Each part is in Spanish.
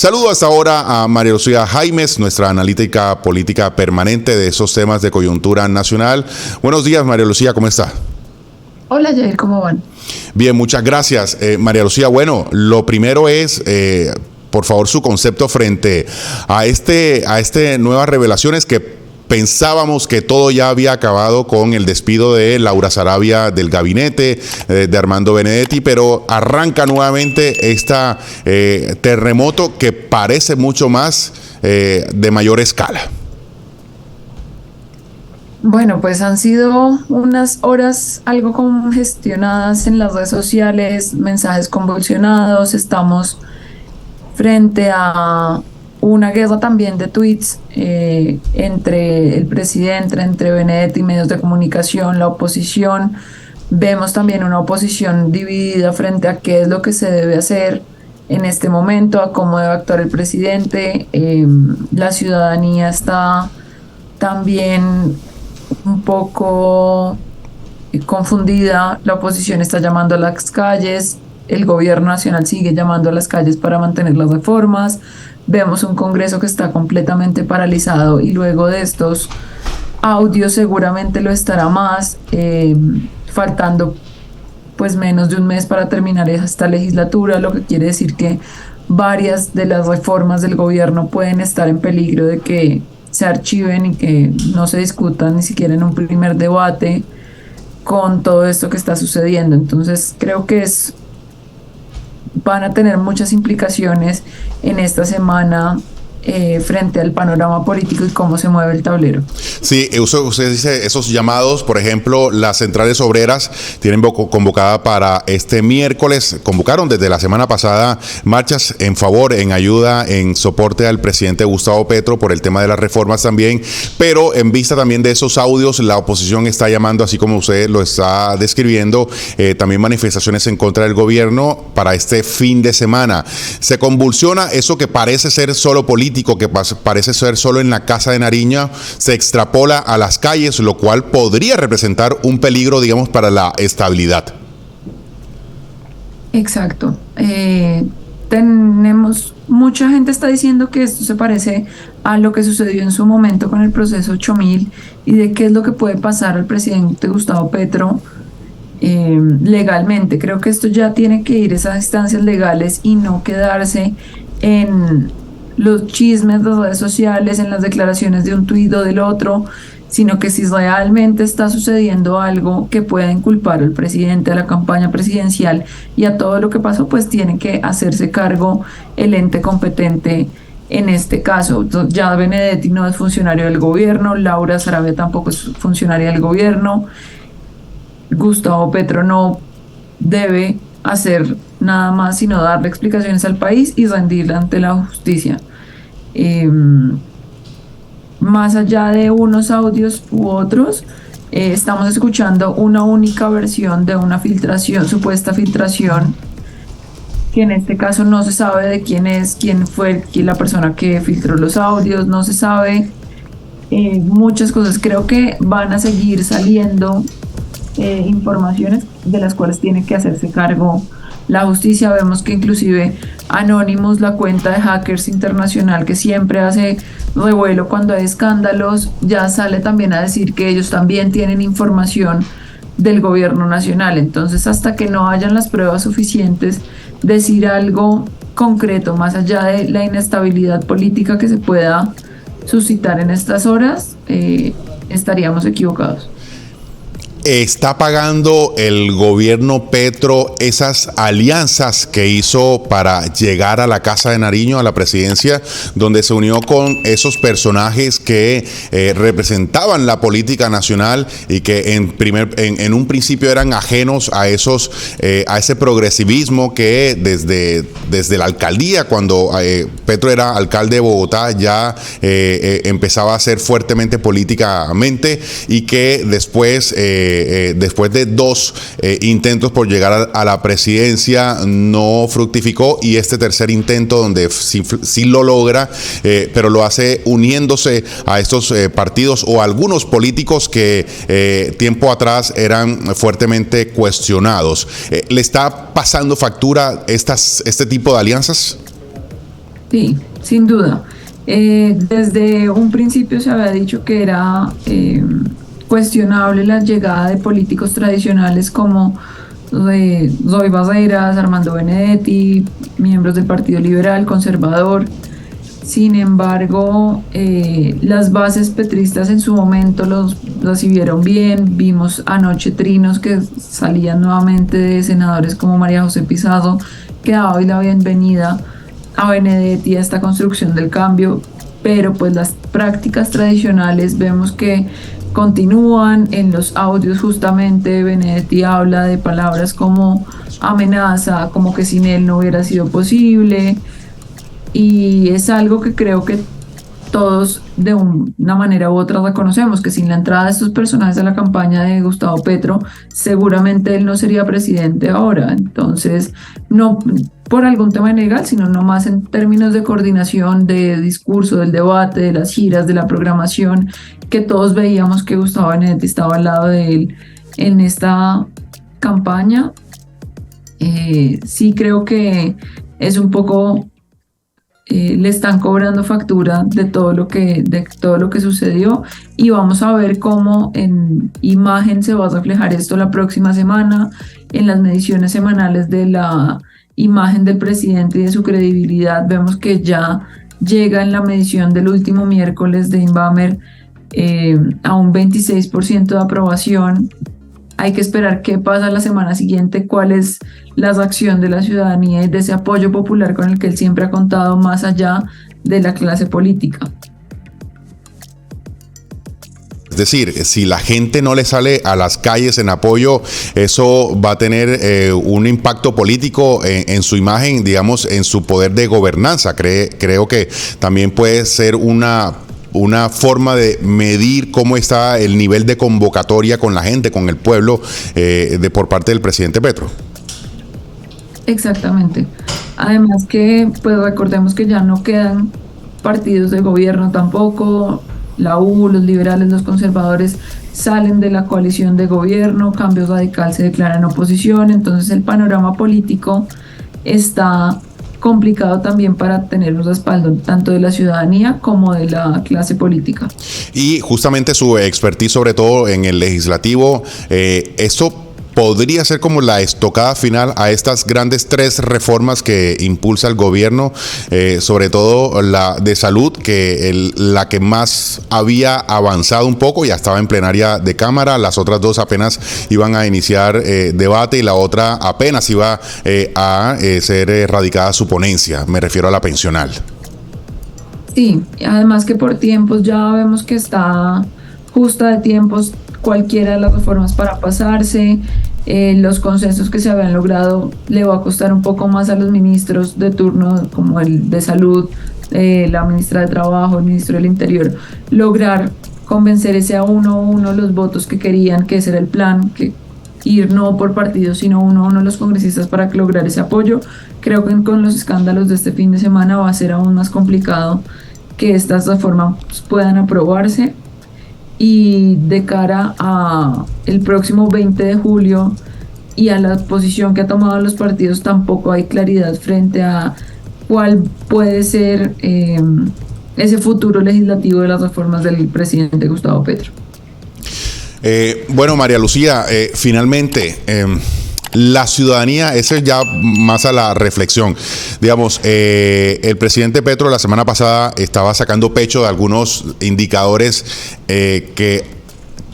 Saludo hasta ahora a María Lucía Jaimes, nuestra analítica política permanente de esos temas de coyuntura nacional. Buenos días, María Lucía, ¿cómo está? Hola, Jair, ¿cómo van? Bien, muchas gracias. María Lucía, bueno, lo primero es, por favor, su concepto frente a nuevas revelaciones que pensábamos que todo ya había acabado con el despido de Laura Saravia del gabinete de Armando Benedetti, pero arranca nuevamente terremoto que parece mucho más de mayor escala. Bueno, pues han sido unas horas algo congestionadas en las redes sociales, mensajes convulsionados, estamos frente a una guerra también de tweets entre el presidente, entre Benedetti y medios de comunicación, la oposición. Vemos también una oposición dividida frente a qué es lo que se debe hacer en este momento, a cómo debe actuar el presidente. La ciudadanía está también un poco confundida, la oposición está llamando a las calles, el gobierno nacional sigue llamando a las calles para mantener las reformas. Vemos un Congreso que está completamente paralizado y luego de estos audios seguramente lo estará más, faltando pues menos de un mes para terminar esta legislatura, lo que quiere decir que varias de las reformas del gobierno pueden estar en peligro de que se archiven y que no se discutan ni siquiera en un primer debate con todo esto que está sucediendo. Entonces creo que van a tener muchas implicaciones en esta semana frente al panorama político y cómo se mueve el tablero. Sí, usted dice esos llamados, por ejemplo, las centrales obreras tienen convocada para este miércoles, convocaron desde la semana pasada marchas en favor, en ayuda, en soporte al presidente Gustavo Petro por el tema de las reformas también, pero en vista también de esos audios, la oposición está llamando, así como usted lo está describiendo, también manifestaciones en contra del gobierno para este fin de semana. Se convulsiona eso que parece ser solo político, que parece ser solo en la Casa de Nariño, se extrapola a las calles, lo cual podría representar un peligro, digamos, para la estabilidad. Exacto. Mucha gente está diciendo que esto se parece a lo que sucedió en su momento con el proceso 8000 y de qué es lo que puede pasar al presidente Gustavo Petro legalmente. Creo que esto ya tiene que ir a esas instancias legales y no quedarse en los chismes de las redes sociales, en las declaraciones de un tuit o del otro, sino que si realmente está sucediendo algo que pueda inculpar al presidente, a la campaña presidencial y a todo lo que pasó, pues tiene que hacerse cargo el ente competente en este caso. Ya Benedetti no es funcionario del gobierno, Laura Saravia tampoco es funcionaria del gobierno, Gustavo Petro no debe hacer nada más sino darle explicaciones al país y rendirla ante la justicia. Más allá de unos audios u otros, estamos escuchando una única versión de una filtración, supuesta filtración, que en este caso no se sabe de quién fue la persona que filtró los audios, no se sabe muchas cosas. Creo que van a seguir saliendo informaciones de las cuales tiene que hacerse cargo la justicia. Vemos que inclusive Anonymous, la cuenta de hackers internacional que siempre hace revuelo cuando hay escándalos, ya sale también a decir que ellos también tienen información del gobierno nacional. Entonces, hasta que no hayan las pruebas suficientes, decir algo concreto más allá de la inestabilidad política que se pueda suscitar en estas horas, estaríamos equivocados. ¿Está pagando el gobierno Petro esas alianzas que hizo para llegar a la Casa de Nariño, a la presidencia, donde se unió con esos personajes que representaban la política nacional y que en un principio eran ajenos a ese progresivismo que desde la alcaldía, cuando Petro era alcalde de Bogotá, ya empezaba a ser fuertemente políticamente, y que después de dos intentos por llegar a la presidencia no fructificó, y este tercer intento donde sí lo logra, pero lo hace uniéndose a estos partidos o a algunos políticos que tiempo atrás eran fuertemente cuestionados. ¿Le está pasando factura este tipo de alianzas? Sí, sin duda. Desde un principio se había dicho que era cuestionable la llegada de políticos tradicionales como Zoe Barreras, Armando Benedetti, miembros del Partido Liberal, Conservador. Sin embargo, las bases petristas en su momento los recibieron bien. Vimos anoche trinos que salían nuevamente de senadores como María José Pizarro, que daba hoy la bienvenida a Benedetti a esta construcción del cambio, pero pues las prácticas tradicionales vemos que continúan. En los audios justamente Benedetti habla de palabras como amenaza, como que sin él no hubiera sido posible, y es algo que creo que todos de una manera u otra reconocemos, que sin la entrada de estos personajes a la campaña de Gustavo Petro, seguramente él no sería presidente ahora. Entonces, no por algún tema legal, sino nomás en términos de coordinación, de discurso, del debate, de las giras, de la programación, que todos veíamos que Gustavo Benedetti estaba al lado de él en esta campaña. Sí creo que es un poco le están cobrando factura de todo lo que sucedió, y vamos a ver cómo en imagen se va a reflejar esto la próxima semana en las mediciones semanales de la imagen del presidente y de su credibilidad. Vemos que ya llega en la medición del último miércoles de Inbamer a un 26% de aprobación. Hay que esperar qué pasa la semana siguiente, cuál es la reacción de la ciudadanía y de ese apoyo popular con el que él siempre ha contado más allá de la clase política. Es decir, si la gente no le sale a las calles en apoyo, eso va a tener un impacto político en su imagen, digamos, en su poder de gobernanza. Creo que también puede ser una forma de medir cómo está el nivel de convocatoria con la gente, con el pueblo, por parte del presidente Petro. Exactamente. Además que, pues recordemos que ya no quedan partidos de gobierno tampoco. La U, los liberales, los conservadores salen de la coalición de gobierno. Cambio Radical se declara en oposición. Entonces el panorama político está complicado también para tener un respaldo tanto de la ciudadanía como de la clase política. Y justamente su expertise, sobre todo en el legislativo, esto podría ser como la estocada final a estas grandes 3 reformas que impulsa el gobierno, sobre todo la de salud, que la que más había avanzado un poco, ya estaba en plenaria de Cámara. Las otras 2 apenas iban a iniciar debate, y la otra apenas iba a ser radicada su ponencia. Me refiero a la pensional. Sí, además que por tiempos ya vemos que está justa de tiempos cualquiera de las reformas para pasarse. Los consensos que se habían logrado le va a costar un poco más a los ministros de turno, como el de salud, la ministra de Trabajo, el ministro del Interior, lograr convencer ese a uno los votos que querían, que ese era el plan, que ir no por partidos, sino uno a uno los congresistas para lograr ese apoyo. Creo que con los escándalos de este fin de semana va a ser aún más complicado que estas reformas puedan aprobarse. Y de cara a el próximo 20 de julio y a la posición que ha tomado los partidos, tampoco hay claridad frente a cuál puede ser ese futuro legislativo de las reformas del presidente Gustavo Petro. Bueno, María Lucía, finalmente, la ciudadanía, eso es ya más a la reflexión. Digamos, el presidente Petro la semana pasada estaba sacando pecho de algunos indicadores que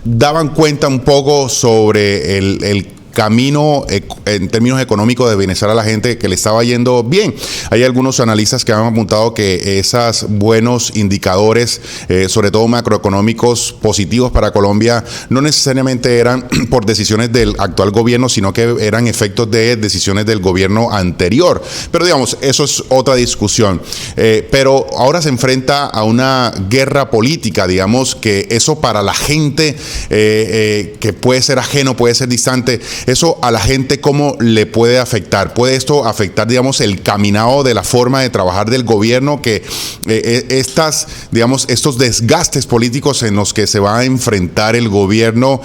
daban cuenta un poco sobre el camino en términos económicos de bienestar a la gente, que le estaba yendo bien. Hay algunos analistas que han apuntado que esos buenos indicadores, sobre todo macroeconómicos positivos para Colombia, no necesariamente eran por decisiones del actual gobierno, sino que eran efectos de decisiones del gobierno anterior. Pero digamos, eso es otra discusión. Pero ahora se enfrenta a una guerra política, digamos, que eso para la gente que puede ser ajeno, puede ser distante, eso a la gente cómo le puede afectar. ¿Puede esto afectar, digamos, el caminado de la forma de trabajar del gobierno, que estos desgastes políticos en los que se va a enfrentar el gobierno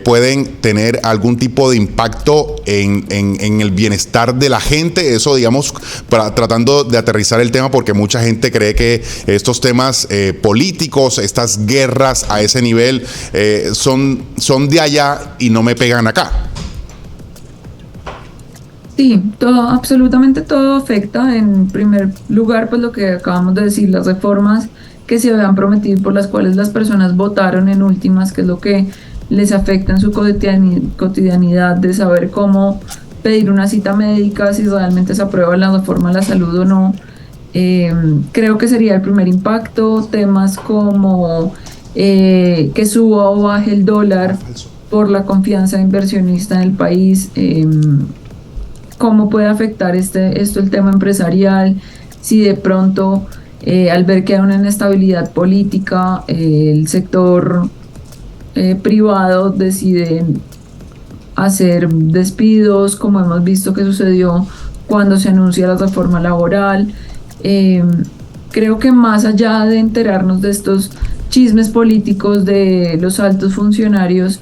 pueden tener algún tipo de impacto en el bienestar de la gente? Eso, digamos, tratando de aterrizar el tema, porque mucha gente cree que estos temas políticos, estas guerras a ese nivel, son de allá y no me pegan acá. Sí, todo, absolutamente todo afecta. En primer lugar, pues lo que acabamos de decir, las reformas que se habían prometido, por las cuales las personas votaron en últimas, que es lo que les afecta en su cotidianidad, de saber cómo pedir una cita médica, si realmente se aprueba la reforma a la salud o no. Creo que sería el primer impacto. Temas como que suba o baje el dólar por la confianza inversionista en el país. ¿Cómo puede afectar esto el tema empresarial? Si de pronto, al ver que hay una inestabilidad política, el sector privado decide hacer despidos, como hemos visto que sucedió cuando se anuncia la reforma laboral. Creo que más allá de enterarnos de estos chismes políticos de los altos funcionarios,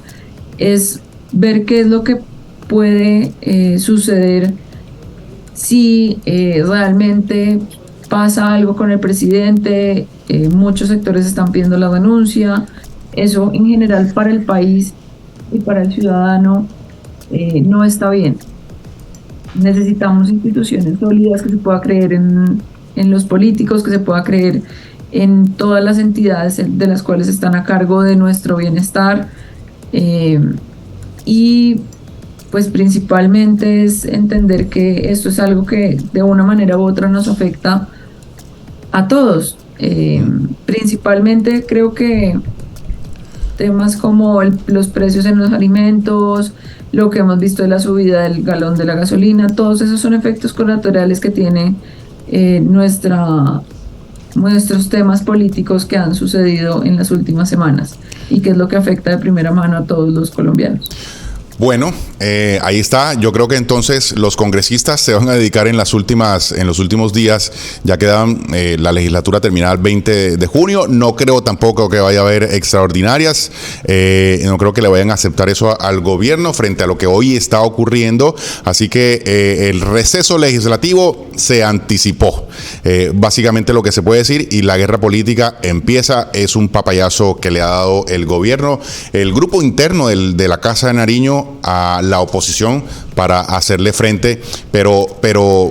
es ver qué es lo que puede suceder si realmente pasa algo con el presidente. Muchos sectores están pidiendo la renuncia. Eso en general para el país y para el ciudadano no está bien. Necesitamos instituciones sólidas, que se pueda creer en los políticos, que se pueda creer en todas las entidades de las cuales están a cargo de nuestro bienestar. Y pues principalmente es entender que esto es algo que de una manera u otra nos afecta a todos. Principalmente creo que temas como los precios en los alimentos, lo que hemos visto de la subida del galón de la gasolina, todos esos son efectos colaterales que tiene nuestros temas políticos que han sucedido en las últimas semanas, y que es lo que afecta de primera mano a todos los colombianos. Bueno, ahí está. Yo creo que entonces los congresistas se van a dedicar en los últimos días. Ya quedan la legislatura terminada el 20 de junio. No creo tampoco que vaya a haber extraordinarias. No creo que le vayan a aceptar eso al gobierno frente a lo que hoy está ocurriendo. Así que el receso legislativo se anticipó. Básicamente lo que se puede decir, y la guerra política empieza. Es un papayazo que le ha dado el gobierno, el grupo interno de la Casa de Nariño, a la oposición para hacerle frente, pero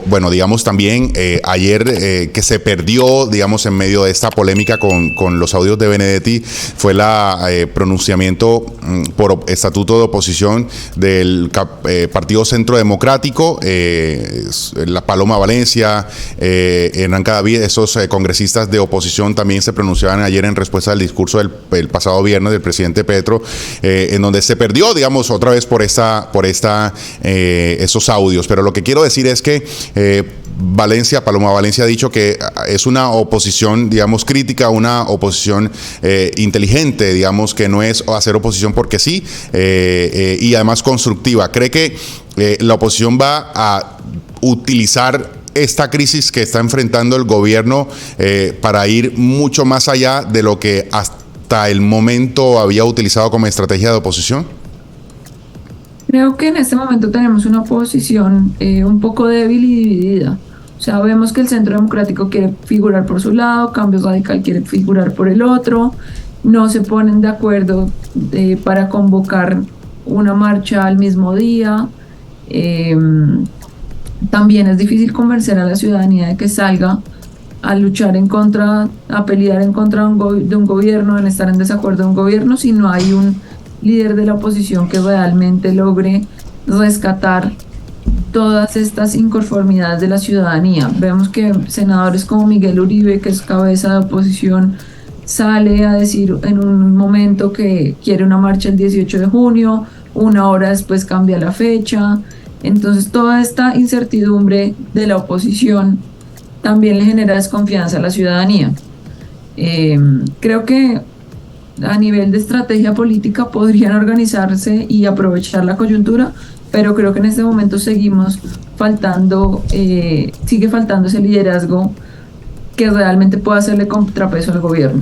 bueno, digamos también ayer que se perdió, digamos, en medio de esta polémica con los audios de Benedetti, fue el pronunciamiento por estatuto de oposición del Partido Centro Democrático, la Paloma Valencia, Hernán Cadavid. Esos congresistas de oposición también se pronunciaban ayer en respuesta al discurso del pasado viernes del presidente Petro, en donde se perdió, digamos, otra vez por esos audios. Pero lo que quiero decir es que Paloma Valencia ha dicho que es una oposición, digamos, crítica, una oposición inteligente, digamos, que no es hacer oposición porque sí, y además constructiva. ¿Cree que la oposición va a utilizar esta crisis que está enfrentando el gobierno para ir mucho más allá de lo que hasta el momento había utilizado como estrategia de oposición? Creo que en este momento tenemos una oposición un poco débil y dividida. O sea, vemos que el Centro Democrático quiere figurar por su lado, Cambio Radical quiere figurar por el otro, no se ponen de acuerdo para convocar una marcha al mismo día. También es difícil convencer a la ciudadanía de que salga a luchar a pelear en contra de un gobierno, en estar en desacuerdo de un gobierno, si no hay un líder de la oposición que realmente logre rescatar todas estas inconformidades de la ciudadanía. Vemos que senadores como Miguel Uribe, que es cabeza de oposición, sale a decir en un momento que quiere una marcha el 18 de junio, una hora después cambia la fecha. Entonces toda esta incertidumbre de la oposición también le genera desconfianza a la ciudadanía. Creo que a nivel de estrategia política podrían organizarse y aprovechar la coyuntura, pero creo que en este momento sigue faltando ese liderazgo que realmente pueda hacerle contrapeso al gobierno.